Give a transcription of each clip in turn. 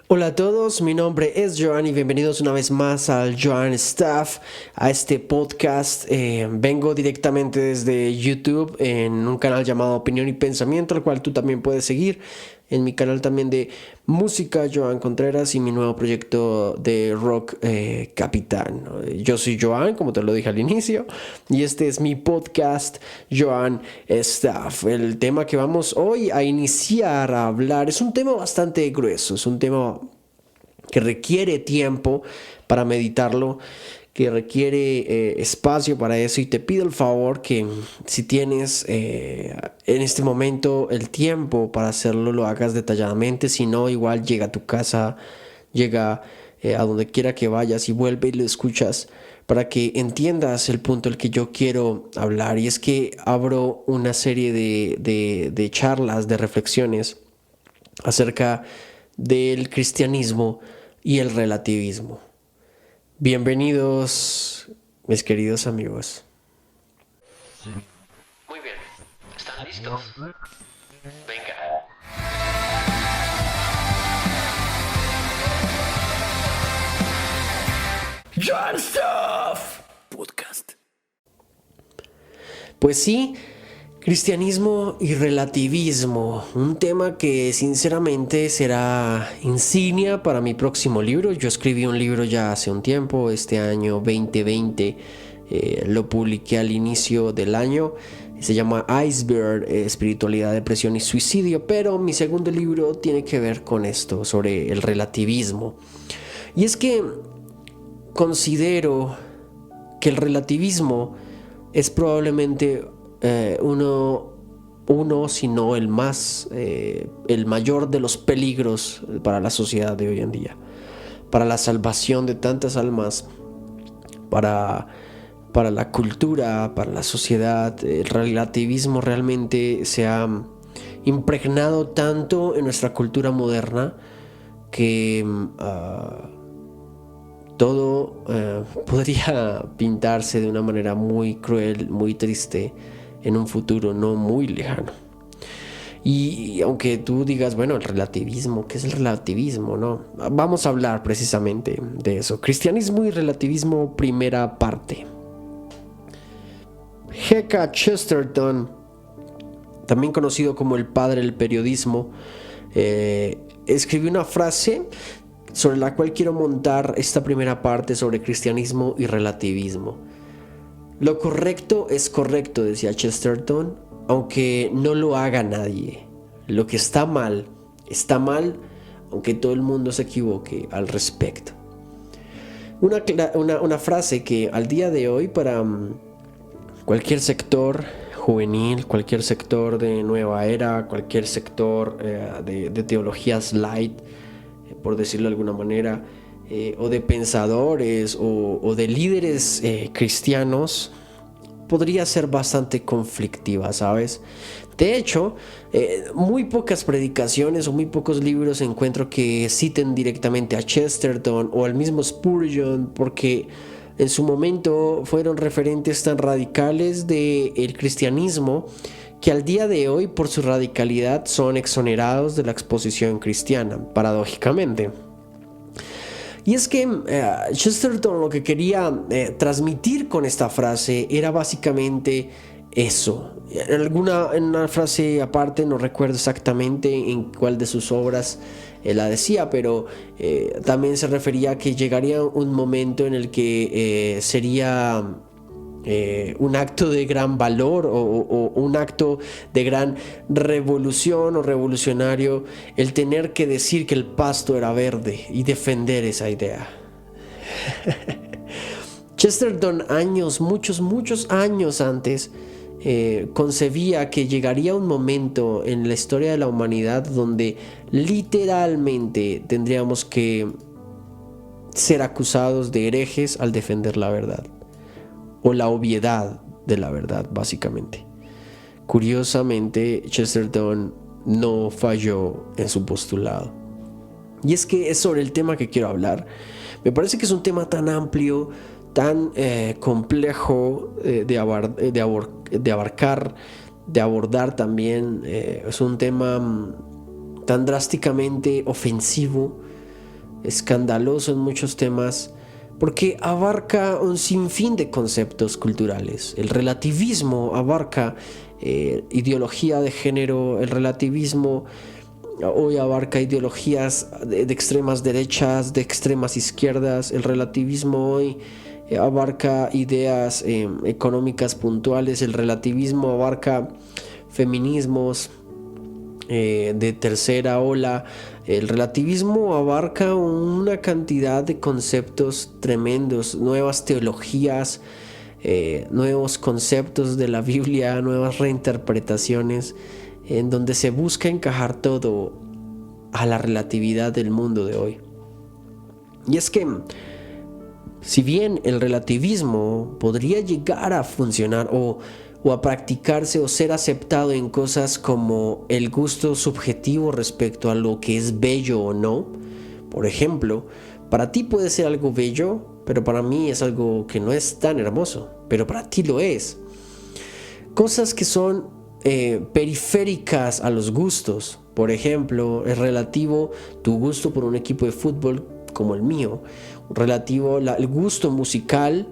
Hola a todos, mi nombre es Joan y bienvenidos una vez más al Joan Stuff, a este podcast. Vengo directamente desde YouTube en un canal llamado Opinión y Pensamiento, al cual tú también puedes seguir. En mi canal también de música, Joan Contreras, y mi nuevo proyecto de rock, Capitán. Yo soy Joan, como te lo dije al inicio, y este es mi podcast, Joan Stuff. El tema que vamos hoy a iniciar a hablar es un tema bastante grueso, es un tema que requiere tiempo para meditarlo, que requiere espacio para eso, y te pido el favor que si tienes en este momento el tiempo para hacerlo, lo hagas detalladamente. Si no, igual llega a tu casa, llega a donde quiera que vayas y vuelve y lo escuchas para que entiendas el punto al que yo quiero hablar. Y es que abro una serie de charlas, de reflexiones acerca del cristianismo y el relativismo. Bienvenidos, mis queridos amigos. Muy bien, ¿están listos? Venga. John Stuff Podcast. Pues sí, cristianismo y relativismo, un tema que sinceramente será insignia para mi próximo libro. Yo escribí un libro ya hace un tiempo, este año 2020, lo publiqué al inicio del año. Se llama Iceberg, Espiritualidad, Depresión y Suicidio, pero mi segundo libro tiene que ver con esto, sobre el relativismo. Y es que considero que el relativismo es probablemente uno, si no el el mayor de los peligros para la sociedad de hoy en día, para la salvación de tantas almas, para la cultura, para la sociedad. El relativismo realmente se ha impregnado tanto en nuestra cultura moderna que todo podría pintarse de una manera muy cruel, muy triste en un futuro no muy lejano. Y aunque tú digas, bueno, el relativismo, ¿qué es el relativismo? No, vamos a hablar precisamente de eso. Cristianismo y relativismo, primera parte. G.K. Chesterton, también conocido como el padre del periodismo, escribió una frase sobre la cual quiero montar esta primera parte sobre cristianismo y relativismo. Lo correcto es correcto, decía Chesterton, aunque no lo haga nadie. Lo que está mal, aunque todo el mundo se equivoque al respecto. Una frase que al día de hoy, para cualquier sector juvenil, cualquier sector de nueva era, cualquier sector de teologías light, por decirlo de alguna manera, o de pensadores o de líderes cristianos, podría ser bastante conflictiva, ¿sabes? De hecho, muy pocas predicaciones o muy pocos libros encuentro que citen directamente a Chesterton o al mismo Spurgeon, porque en su momento fueron referentes tan radicales del cristianismo que al día de hoy, por su radicalidad, son exonerados de la exposición cristiana, paradójicamente. Y es que Chesterton lo que quería transmitir con esta frase era básicamente eso. En una frase aparte, no recuerdo exactamente en cuál de sus obras la decía, pero también se refería a que llegaría un momento en el que sería un acto de gran valor o un acto de gran revolución o revolucionario el tener que decir que el pasto era verde y defender esa idea. Chesterton, muchos años antes, concebía que llegaría un momento en la historia de la humanidad donde literalmente tendríamos que ser acusados de herejes al defender la verdad, o la obviedad de la verdad, básicamente. Curiosamente, Chesterton no falló en su postulado. Y es que es sobre el tema que quiero hablar. Me parece que es un tema tan amplio, tan complejo de abarcar, de abordar también. Es un tema tan drásticamente ofensivo escandaloso en muchos temas, porque abarca un sinfín de conceptos culturales. El relativismo abarca ideología de género, el relativismo hoy abarca ideologías de extremas derechas, de extremas izquierdas. El relativismo hoy abarca ideas económicas puntuales. El relativismo abarca feminismos de tercera ola. El relativismo abarca una cantidad de conceptos tremendos, nuevas teologías, nuevos conceptos de la Biblia, nuevas reinterpretaciones, en donde se busca encajar todo a la relatividad del mundo de hoy. Y es que, si bien el relativismo podría llegar a funcionar o a practicarse o ser aceptado en cosas como el gusto subjetivo respecto a lo que es bello o no, por ejemplo, para ti puede ser algo bello, pero para mí es algo que no es tan hermoso, pero para ti lo es. Cosas que son periféricas a los gustos. Por ejemplo, es relativo tu gusto por un equipo de fútbol como el mío, relativo el gusto musical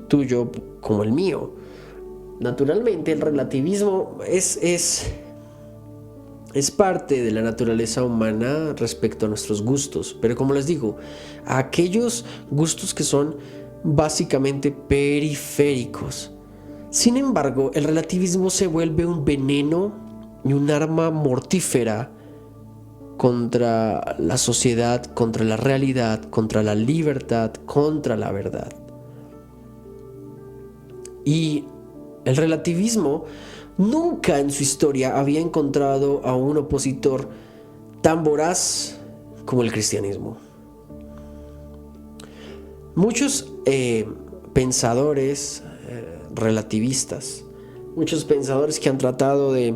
tuyo como el mío. Naturalmente, el relativismo es parte de la naturaleza humana respecto a nuestros gustos, pero como les digo, a aquellos gustos que son básicamente periféricos. Sin embargo, el relativismo se vuelve un veneno y un arma mortífera contra la sociedad, contra la realidad, contra la libertad, contra la verdad. Y el relativismo nunca en su historia había encontrado a un opositor tan voraz como el cristianismo. Muchos pensadores relativistas, muchos pensadores que han tratado de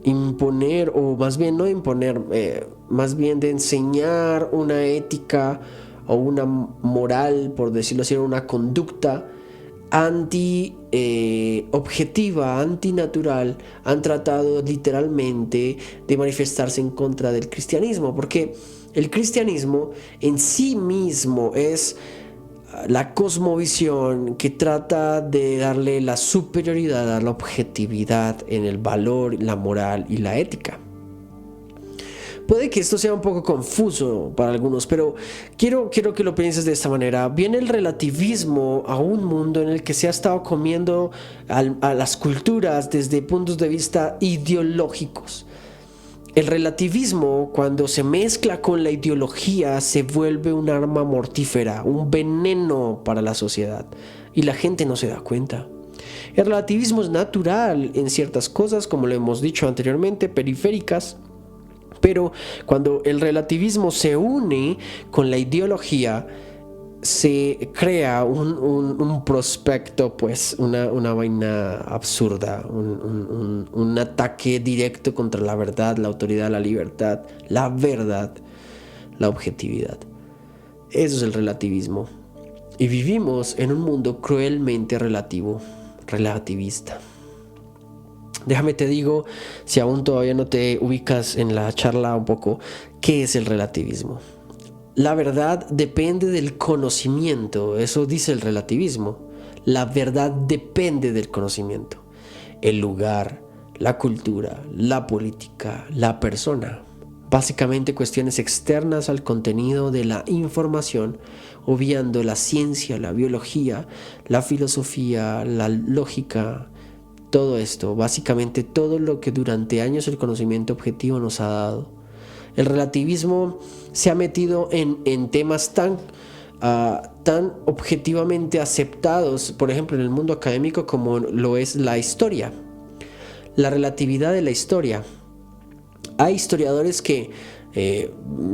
imponer, o más bien no imponer, más bien de enseñar una ética o una moral, por decirlo así, una conducta anti-objetiva, antinatural, han tratado literalmente de manifestarse en contra del cristianismo, porque el cristianismo en sí mismo es la cosmovisión que trata de darle la superioridad a la objetividad en el valor, la moral y la ética. Puede que esto sea un poco confuso para algunos, pero quiero que lo pienses de esta manera. Viene el relativismo a un mundo en el que se ha estado comiendo a las culturas desde puntos de vista ideológicos. El relativismo, cuando se mezcla con la ideología, se vuelve un arma mortífera, un veneno para la sociedad, y la gente no se da cuenta. El relativismo es natural en ciertas cosas, como lo hemos dicho anteriormente, periféricas, pero cuando el relativismo se une con la ideología, se crea un prospecto, pues una vaina absurda, un ataque directo contra la verdad, la autoridad, la libertad, la verdad, la objetividad. Eso es el relativismo. Y vivimos en un mundo cruelmente relativista. Déjame te digo, si aún todavía no te ubicas en la charla un poco, ¿qué es el relativismo? La verdad depende del conocimiento, eso dice el relativismo. La verdad depende del conocimiento. El lugar, la cultura, la política, la persona. Básicamente cuestiones externas al contenido de la información, obviando la ciencia, la biología, la filosofía, la lógica. Todo esto, básicamente todo lo que durante años el conocimiento objetivo nos ha dado. El relativismo se ha metido en temas tan objetivamente aceptados, por ejemplo, en el mundo académico, como lo es la historia. La relatividad de la historia. Hay historiadores que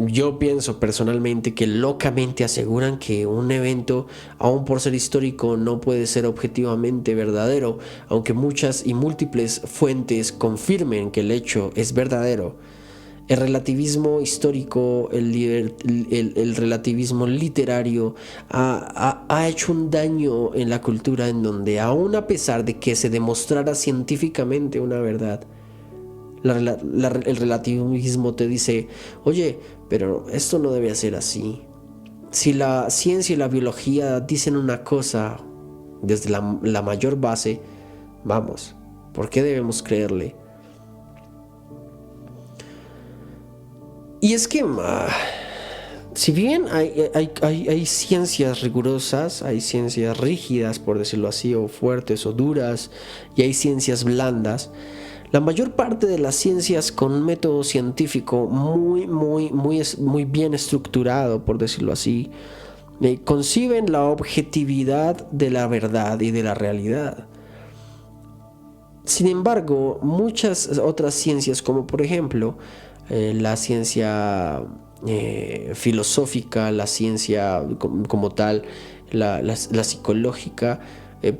yo pienso personalmente que locamente aseguran que un evento, aun por ser histórico, no puede ser objetivamente verdadero, aunque muchas y múltiples fuentes confirmen que el hecho es verdadero. El relativismo histórico, el relativismo literario ha hecho un daño en la cultura, en donde aún a pesar de que se demostrara científicamente una verdad, El relativismo te dice, oye, pero esto no debe ser así. Si la ciencia y la biología dicen una cosa desde la mayor base, vamos, ¿por qué debemos creerle? Y es que, si bien hay ciencias rigurosas, hay ciencias rígidas, por decirlo así, o fuertes o duras, y hay ciencias blandas, la mayor parte de las ciencias con un método científico muy bien estructurado, por decirlo así, conciben la objetividad de la verdad y de la realidad. Sin embargo, muchas otras ciencias, como por ejemplo la ciencia filosófica, la ciencia como tal, la psicológica,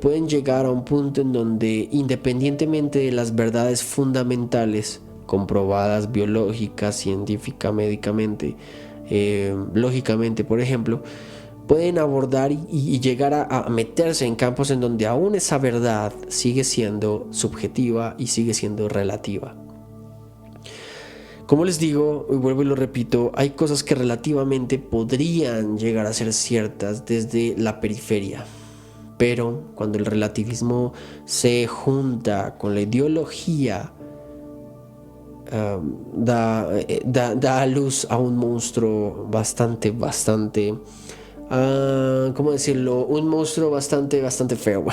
pueden llegar a un punto en donde, independientemente de las verdades fundamentales comprobadas biológicas, científica, médicamente, lógicamente, por ejemplo, pueden abordar y llegar a meterse en campos en donde aún esa verdad sigue siendo subjetiva y sigue siendo relativa. Como les digo, y vuelvo y lo repito, hay cosas que relativamente podrían llegar a ser ciertas desde la periferia. Pero cuando el relativismo se junta con la ideología, da a luz a un monstruo bastante, ¿cómo decirlo? Un monstruo bastante feo.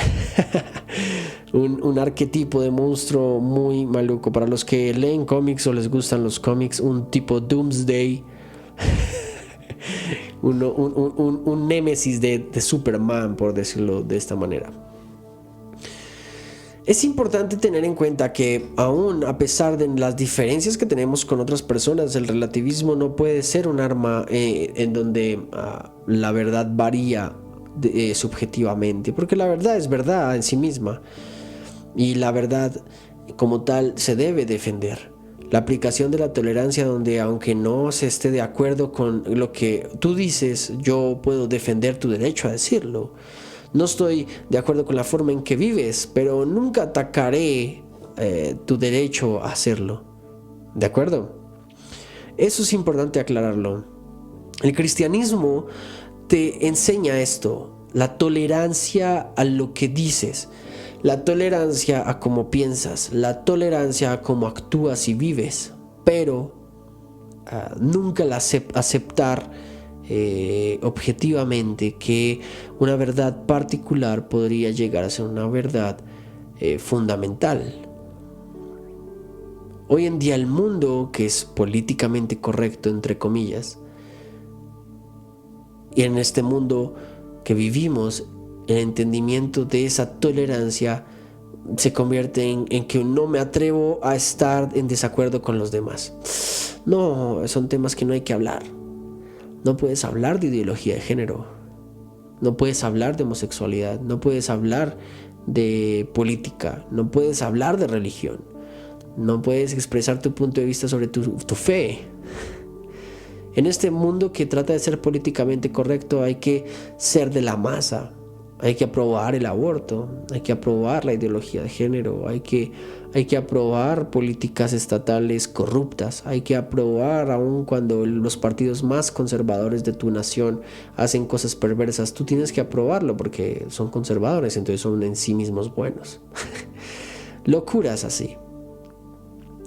un arquetipo de monstruo muy maluco. Para los que leen cómics o les gustan los cómics, un tipo Doomsday. un némesis de Superman, por decirlo de esta manera. Es importante tener en cuenta que aún a pesar de las diferencias que tenemos con otras personas, el relativismo no puede ser un arma en donde la verdad varía subjetivamente, porque la verdad es verdad en sí misma y la verdad como tal se debe defender. La aplicación de la tolerancia, donde aunque no se esté de acuerdo con lo que tú dices, yo puedo defender tu derecho a decirlo. No estoy de acuerdo con la forma en que vives, pero nunca atacaré tu derecho a hacerlo. ¿De acuerdo? Eso es importante aclararlo. El cristianismo te enseña esto, la tolerancia a lo que dices, la tolerancia a cómo piensas, la tolerancia a cómo actúas y vives, pero nunca aceptar objetivamente que una verdad particular podría llegar a ser una verdad fundamental. Hoy en día el mundo, que es políticamente correcto, entre comillas, y en este mundo que vivimos, el entendimiento de esa tolerancia se convierte en que no me atrevo a estar en desacuerdo con los demás. No, son temas que no hay que hablar. No puedes hablar de ideología de género, no puedes hablar de homosexualidad, no puedes hablar de política, no puedes hablar de religión, no puedes expresar tu punto de vista sobre tu fe. En este mundo que trata de ser políticamente correcto hay que ser de la masa, hay que aprobar el aborto, hay que aprobar la ideología de género, hay que aprobar políticas estatales corruptas, hay que aprobar aun cuando los partidos más conservadores de tu nación hacen cosas perversas, tú tienes que aprobarlo porque son conservadores, entonces son en sí mismos buenos. Locuras así.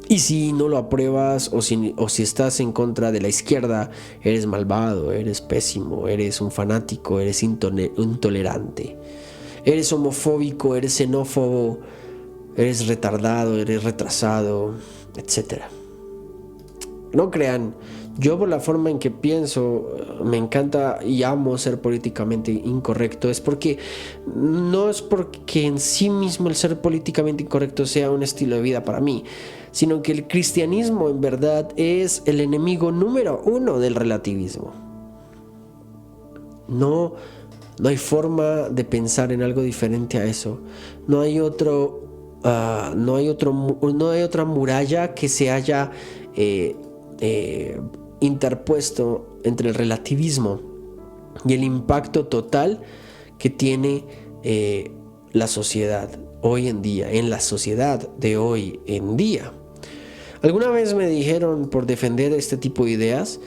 Y si no lo apruebas o si estás en contra de la izquierda, eres malvado, eres pésimo, eres un fanático, eres intolerante, eres homofóbico, eres xenófobo, eres retardado, eres retrasado, etc. No crean, yo por la forma en que pienso, me encanta y amo ser políticamente incorrecto. No es porque en sí mismo el ser políticamente incorrecto sea un estilo de vida para mí, sino que el cristianismo en verdad es el enemigo número 1 del relativismo. No hay forma de pensar en algo diferente a eso. No hay otra muralla que se haya interpuesto entre el relativismo y el impacto total que tiene la sociedad hoy en día, en la sociedad de hoy en día. Alguna vez me dijeron por defender este tipo de ideas: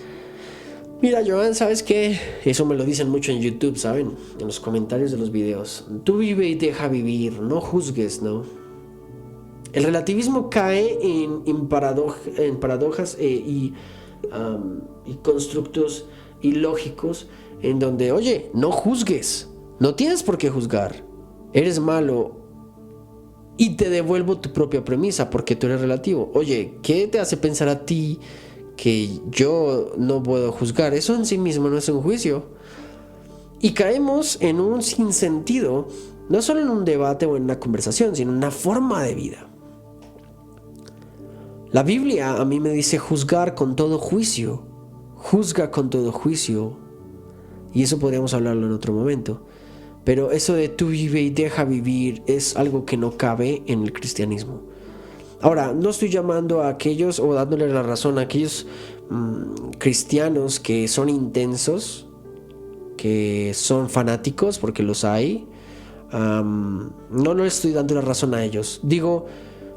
mira, Joan, ¿sabes qué? Eso me lo dicen mucho en YouTube, ¿saben? En los comentarios de los videos. Tú vive y deja vivir, no juzgues, ¿no? El relativismo cae en paradojas y constructos ilógicos en donde, oye, no juzgues, no tienes por qué juzgar, eres malo y te devuelvo tu propia premisa porque tú eres relativo. Oye, ¿qué te hace pensar a ti que yo no puedo juzgar? Eso en sí mismo no es un juicio. Y caemos en un sinsentido, no solo en un debate o en una conversación, sino en una forma de vida. La Biblia a mí me dice juzgar con todo juicio. Juzga con todo juicio. Y eso podríamos hablarlo en otro momento. Pero eso de tú vive y deja vivir es algo que no cabe en el cristianismo. Ahora, no estoy llamando a aquellos o dándole la razón a aquellos cristianos que son intensos, que son fanáticos, porque los hay. No le estoy dando la razón a ellos. Digo,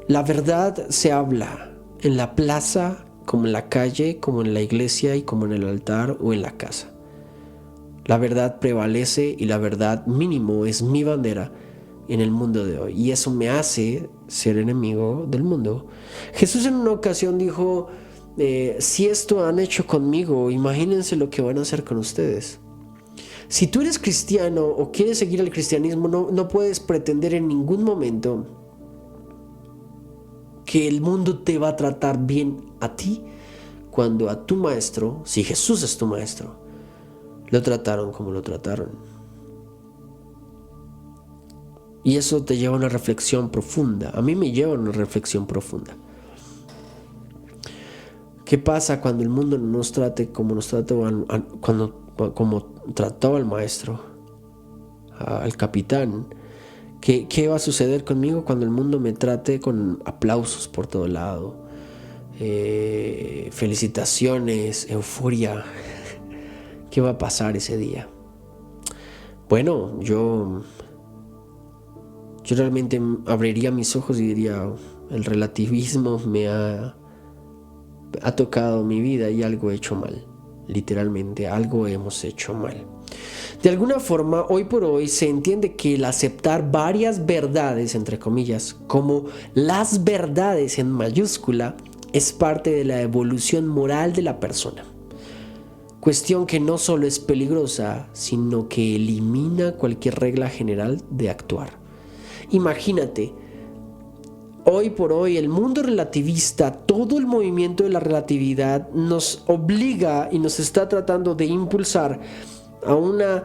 la verdad se habla en la plaza, como en la calle, como en la iglesia y como en el altar o en la casa. La verdad prevalece y la verdad mínimo es mi bandera en el mundo de hoy. Y eso me hace ser enemigo del mundo. Jesús en una ocasión dijo, si esto han hecho conmigo, imagínense lo que van a hacer con ustedes. Si tú eres cristiano o quieres seguir el cristianismo, no puedes pretender en ningún momento que el mundo te va a tratar bien a ti cuando a tu maestro, si Jesús es tu maestro, lo trataron como lo trataron. Y eso te lleva a una reflexión profunda. A mí me lleva a una reflexión profunda. ¿Qué pasa cuando el mundo no nos trate como nos trató como trató al maestro, al capitán? ¿Qué va a suceder conmigo cuando el mundo me trate con aplausos por todo lado? Felicitaciones, euforia. ¿Qué va a pasar ese día? Bueno, yo realmente abriría mis ojos y diría, el relativismo me ha tocado mi vida y algo he hecho mal. Literalmente, algo hemos hecho mal. De alguna forma, hoy por hoy se entiende que el aceptar varias verdades, entre comillas, como las verdades en mayúscula, es parte de la evolución moral de la persona. Cuestión que no solo es peligrosa, sino que elimina cualquier regla general de actuar. Imagínate, hoy por hoy el mundo relativista, todo el movimiento de la relatividad nos obliga y nos está tratando de impulsar a una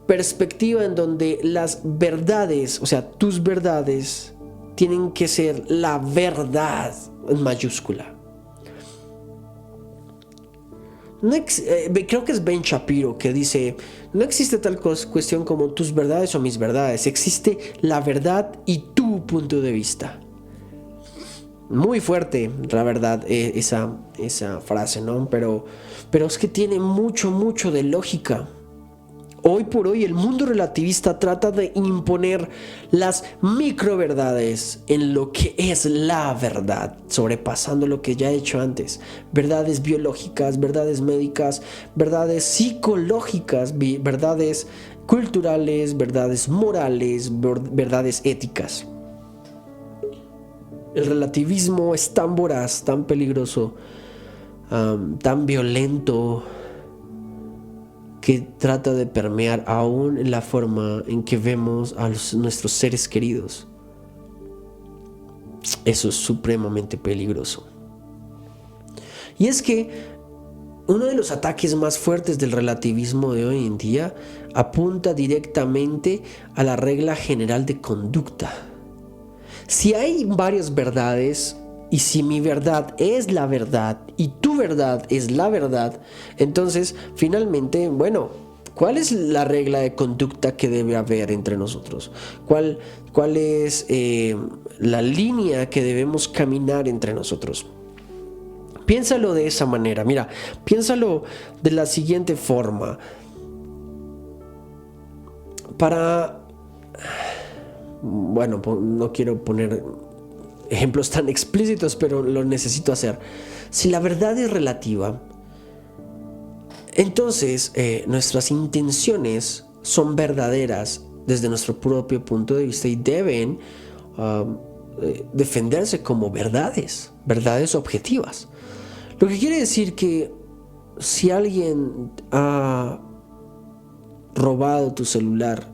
perspectiva en donde las verdades, o sea, tus verdades, tienen que ser la verdad en mayúscula. Creo que es Ben Shapiro que dice, no existe tal cuestión como tus verdades o mis verdades, existe la verdad y tu punto de vista. Muy fuerte, la verdad, esa frase, ¿no? Pero es que tiene mucho de lógica. Hoy por hoy el mundo relativista trata de imponer las microverdades en lo que es la verdad, sobrepasando lo que ya he hecho antes. Verdades biológicas, verdades médicas, verdades psicológicas, verdades culturales, verdades morales, verdades éticas. El relativismo es tan voraz, tan peligroso, tan violento, que trata de permear aún en la forma en que vemos a nuestros seres queridos. Eso es supremamente peligroso. Y es que uno de los ataques más fuertes del relativismo de hoy en día apunta directamente a la regla general de conducta. Si hay varias verdades, y si mi verdad es la verdad y tu verdad es la verdad, entonces finalmente, bueno, ¿cuál es la regla de conducta que debe haber entre nosotros? ¿Cuál es la línea que debemos caminar entre nosotros? Piénsalo de esa manera, mira, piénsalo de la siguiente forma. Bueno, no quiero poner ejemplos tan explícitos, pero lo necesito hacer. Si la verdad es relativa, entonces nuestras intenciones son verdaderas desde nuestro propio punto de vista y deben defenderse como verdades objetivas. Lo que quiere decir que si alguien ha robado tu celular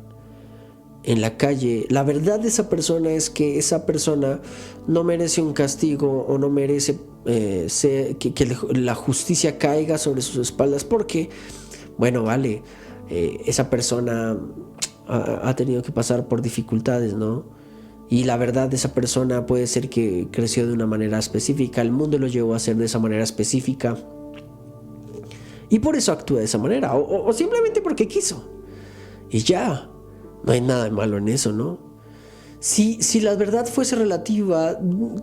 en la calle, la verdad de esa persona es que esa persona no merece un castigo o no merece que la justicia caiga sobre sus espaldas, porque, bueno, vale, esa persona ha tenido que pasar por dificultades, ¿no? Y la verdad de esa persona puede ser que creció de una manera específica, el mundo lo llevó a ser de esa manera específica y por eso actúa de esa manera, o simplemente porque quiso. Y ya, no hay nada de malo en eso, ¿no? Si la verdad fuese relativa,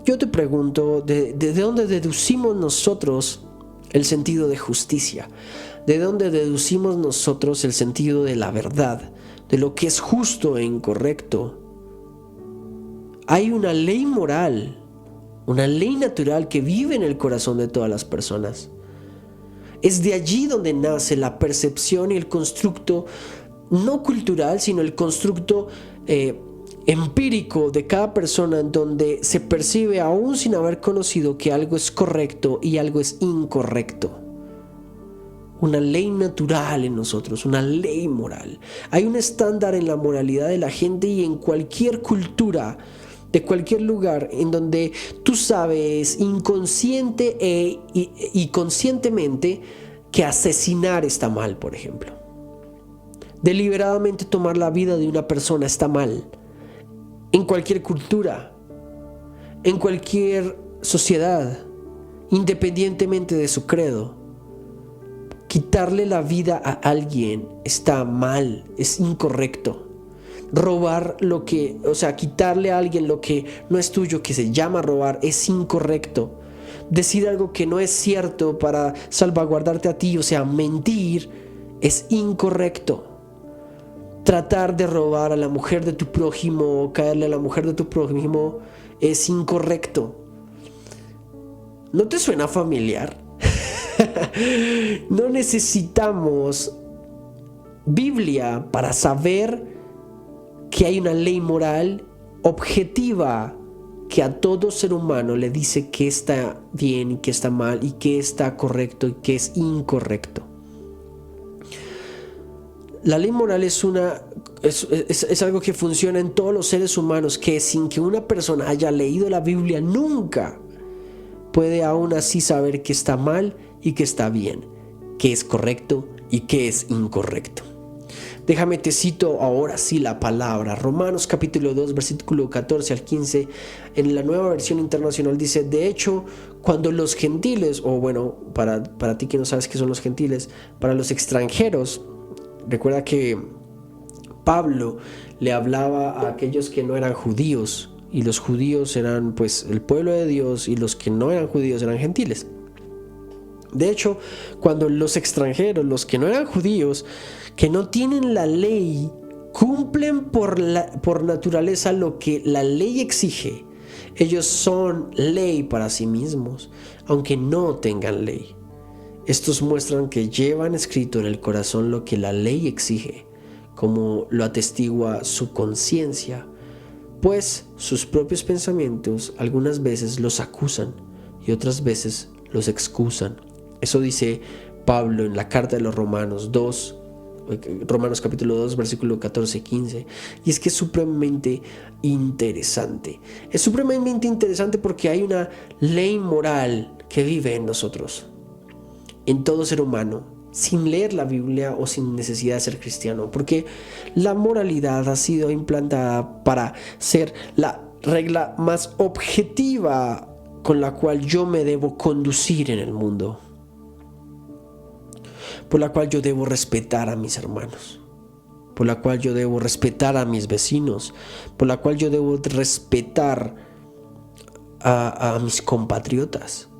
yo te pregunto, ¿de dónde deducimos nosotros el sentido de justicia? ¿De dónde deducimos nosotros el sentido de la verdad? De lo que es justo e incorrecto. Hay una ley moral, una ley natural que vive en el corazón de todas las personas. Es de allí donde nace la percepción y el constructo no cultural, sino el constructo empírico de cada persona, en donde se percibe aún sin haber conocido que algo es correcto y algo es incorrecto. Una ley natural en nosotros, una ley moral. Hay un estándar en la moralidad de la gente y en cualquier cultura, de cualquier lugar en donde tú sabes inconsciente y conscientemente que asesinar está mal, por ejemplo. Deliberadamente tomar la vida de una persona está mal. En cualquier cultura, en cualquier sociedad, independientemente de su credo. Quitarle la vida a alguien está mal, es incorrecto. Robar quitarle a alguien lo que no es tuyo, que se llama robar, es incorrecto. Decir algo que no es cierto para salvaguardarte a ti, o sea, mentir, es incorrecto. Tratar de robar a la mujer de tu prójimo o caerle a la mujer de tu prójimo es incorrecto. ¿No te suena familiar? No necesitamos Biblia para saber que hay una ley moral objetiva que a todo ser humano le dice que está bien y que está mal y que está correcto y que es incorrecto. La ley moral es algo que funciona en todos los seres humanos, que sin que una persona haya leído la Biblia nunca puede aún así saber que está mal y que está bien, que es correcto y que es incorrecto. Déjame te cito ahora sí la palabra. Romanos capítulo 2, versículo 14 al 15, en la Nueva Versión Internacional dice: de hecho, cuando los gentiles, o bueno, para ti que no sabes qué son los gentiles, para los extranjeros, recuerda que Pablo le hablaba a aquellos que no eran judíos, y los judíos eran pues el pueblo de Dios, y los que no eran judíos eran gentiles. De hecho, cuando los extranjeros, los que no eran judíos, que no tienen la ley, cumplen por naturaleza lo que la ley exige, ellos son ley para sí mismos, aunque no tengan ley. Estos muestran que llevan escrito en el corazón lo que la ley exige, como lo atestigua su conciencia, pues sus propios pensamientos algunas veces los acusan y otras veces los excusan. Eso dice Pablo en la carta de los Romanos capítulo 2, versículo 14 y 15. Y es que es supremamente interesante. Es supremamente interesante porque hay una ley moral que vive en nosotros, en todo ser humano, sin leer la Biblia o sin necesidad de ser cristiano, porque la moralidad ha sido implantada para ser la regla más objetiva con la cual yo me debo conducir en el mundo, por la cual yo debo respetar a mis hermanos, por la cual yo debo respetar a mis vecinos, por la cual yo debo respetar a mis compatriotas.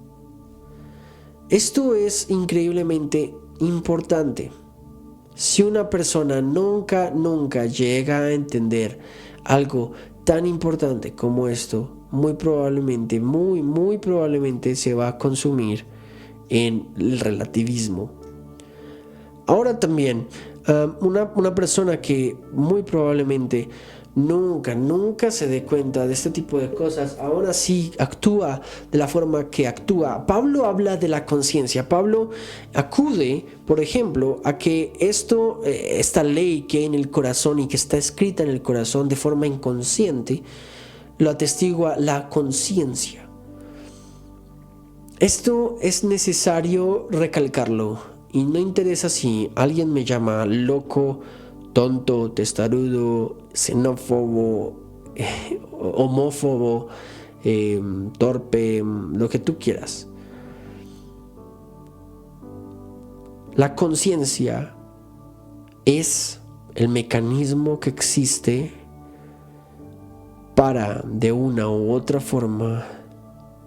Esto es increíblemente importante. Si una persona nunca llega a entender algo tan importante como esto, muy probablemente, muy probablemente se va a consumir en el relativismo. Ahora también, una persona que muy probablemente nunca se dé cuenta de este tipo de cosas, aún así actúa de la forma que actúa. Pablo habla de la conciencia. Pablo acude, por ejemplo, a que esta ley que hay en el corazón y que está escrita en el corazón de forma inconsciente, lo atestigua la conciencia. Esto es necesario recalcarlo. Y no interesa si alguien me llama loco, tonto, testarudo, xenófobo, homófobo, torpe, lo que tú quieras. La conciencia es el mecanismo que existe para, de una u otra forma,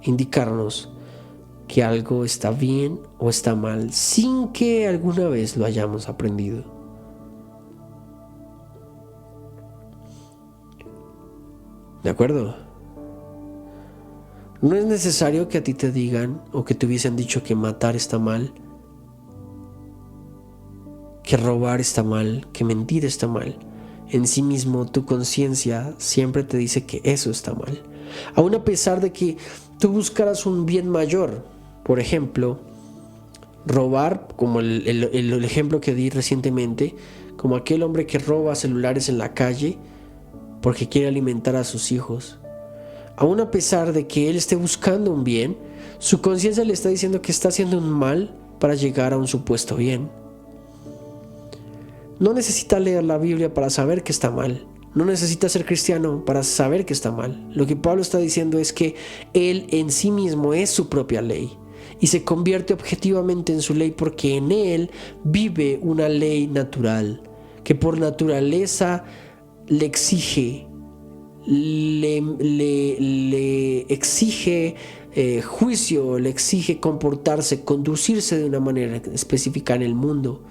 indicarnos que algo está bien o está mal sin que alguna vez lo hayamos aprendido. ¿De acuerdo? No es necesario que a ti te digan o que te hubiesen dicho que matar está mal, que robar está mal, que mentir está mal. En sí mismo tu conciencia siempre te dice que eso está mal. Aún a pesar de que tú buscaras un bien mayor. Por ejemplo, robar, como el ejemplo que di recientemente, como aquel hombre que roba celulares en la calle porque quiere alimentar a sus hijos. Aún a pesar de que él esté buscando un bien, su conciencia le está diciendo que está haciendo un mal para llegar a un supuesto bien. No necesita leer la Biblia para saber que está mal. No necesita ser cristiano para saber que está mal. Lo que Pablo está diciendo es que él en sí mismo es su propia ley y se convierte objetivamente en su ley porque en él vive una ley natural que por naturaleza le exige, le exige juicio, le exige comportarse, conducirse de una manera específica en el mundo.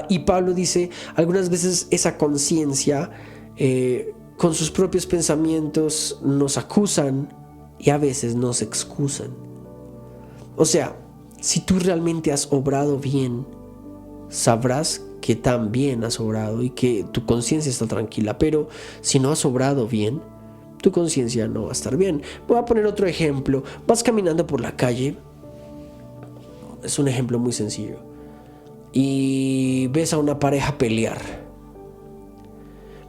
Y Pablo dice, algunas veces esa conciencia con sus propios pensamientos nos acusan y a veces nos excusan. O sea, si tú realmente has obrado bien, sabrás que también has obrado y que tu conciencia está tranquila. Pero si no has obrado bien, tu conciencia no va a estar bien. Voy a poner otro ejemplo. Vas caminando por la calle. Es un ejemplo muy sencillo. Y ves a una pareja pelear.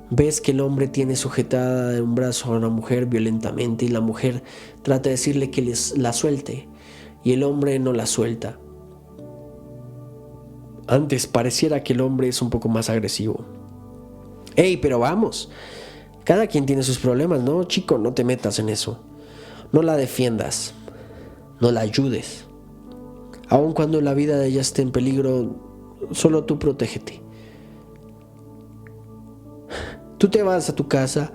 Ves que el hombre tiene sujetada de un brazo a una mujer violentamente y la mujer trata de decirle que la suelte y el hombre no la suelta. Antes pareciera que el hombre es un poco más agresivo. ¡Ey, pero vamos! Cada quien tiene sus problemas, ¿no? Chico, no te metas en eso. No la defiendas. No la ayudes. Aun cuando la vida de ella esté en peligro, solo tú protégete. Tú te vas a tu casa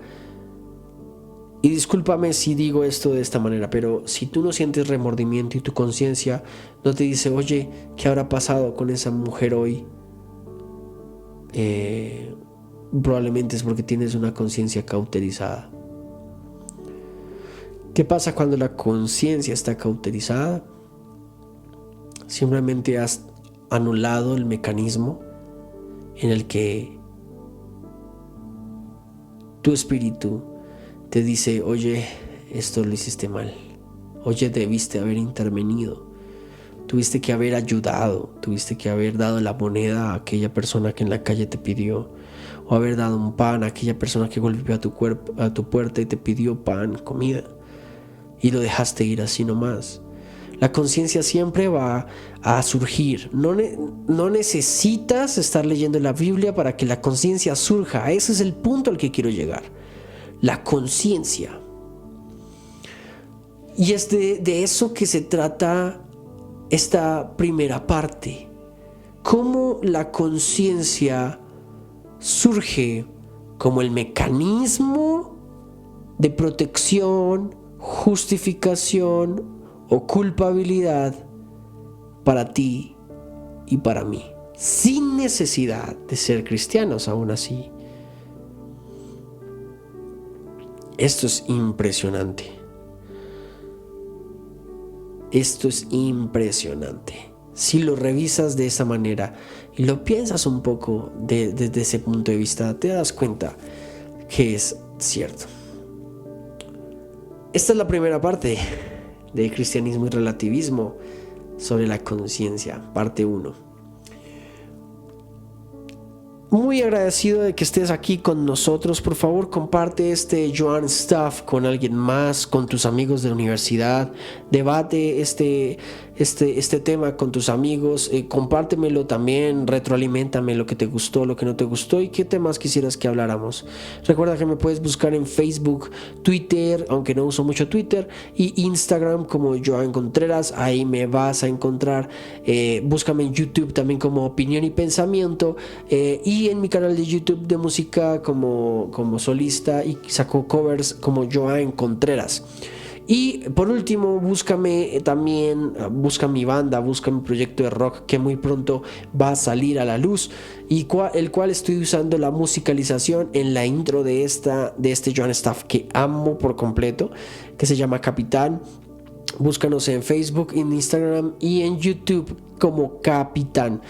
y discúlpame si digo esto de esta manera, pero si tú no sientes remordimiento y tu conciencia no te dice, oye, ¿qué habrá pasado con esa mujer hoy? Probablemente es porque tienes una conciencia cauterizada. ¿Qué pasa cuando la conciencia está cauterizada? Simplemente has anulado el mecanismo en el que tu espíritu te dice, oye, esto lo hiciste mal. Oye, debiste haber intervenido. Tuviste que haber ayudado. Tuviste que haber dado la moneda a aquella persona que en la calle te pidió. O haber dado un pan a aquella persona que golpeó a tu puerta y te pidió pan, comida. Y lo dejaste ir así nomás. La conciencia siempre va a surgir. No necesitas estar leyendo la Biblia para que la conciencia surja. Ese es el punto al que quiero llegar. La conciencia. Y es de eso que se trata esta primera parte. Cómo la conciencia surge como el mecanismo de protección, justificación o culpabilidad para ti y para mí, sin necesidad de ser cristianos aún así. Esto es impresionante. Esto es impresionante. Si lo revisas de esa manera y lo piensas un poco desde ese punto de vista, te das cuenta que es cierto. Esta es la primera parte de Cristianismo y Relativismo sobre la conciencia, parte 1. Muy agradecido de que estés aquí con nosotros. Por favor, comparte este Joan Stuff con alguien más, con tus amigos de la universidad. Debate este tema con tus amigos. Compártemelo también, retroaliméntame lo que te gustó, lo que no te gustó y qué temas quisieras que habláramos. Recuerda que me puedes buscar en Facebook, Twitter, aunque no uso mucho Twitter, y Instagram como Joan Contreras. Ahí me vas a encontrar. Búscame en YouTube también como Opinión y Pensamiento, y en mi canal de YouTube de música como solista, y saco covers como Joan Contreras. Y por último, búscame también, busca mi banda, busca mi proyecto de rock que muy pronto va a salir a la luz, y el cual estoy usando la musicalización en la intro de este Joan Stuff que amo por completo, que se llama Capitán. Búscanos en Facebook, en Instagram y en YouTube como Capitán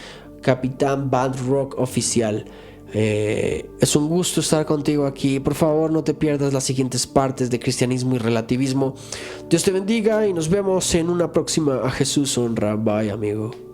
Band Rock Oficial. Es un gusto estar contigo aquí. Por favor, no te pierdas las siguientes partes de Cristianismo y Relativismo. Dios te bendiga y nos vemos en una próxima. A Jesús honra. Bye, amigo.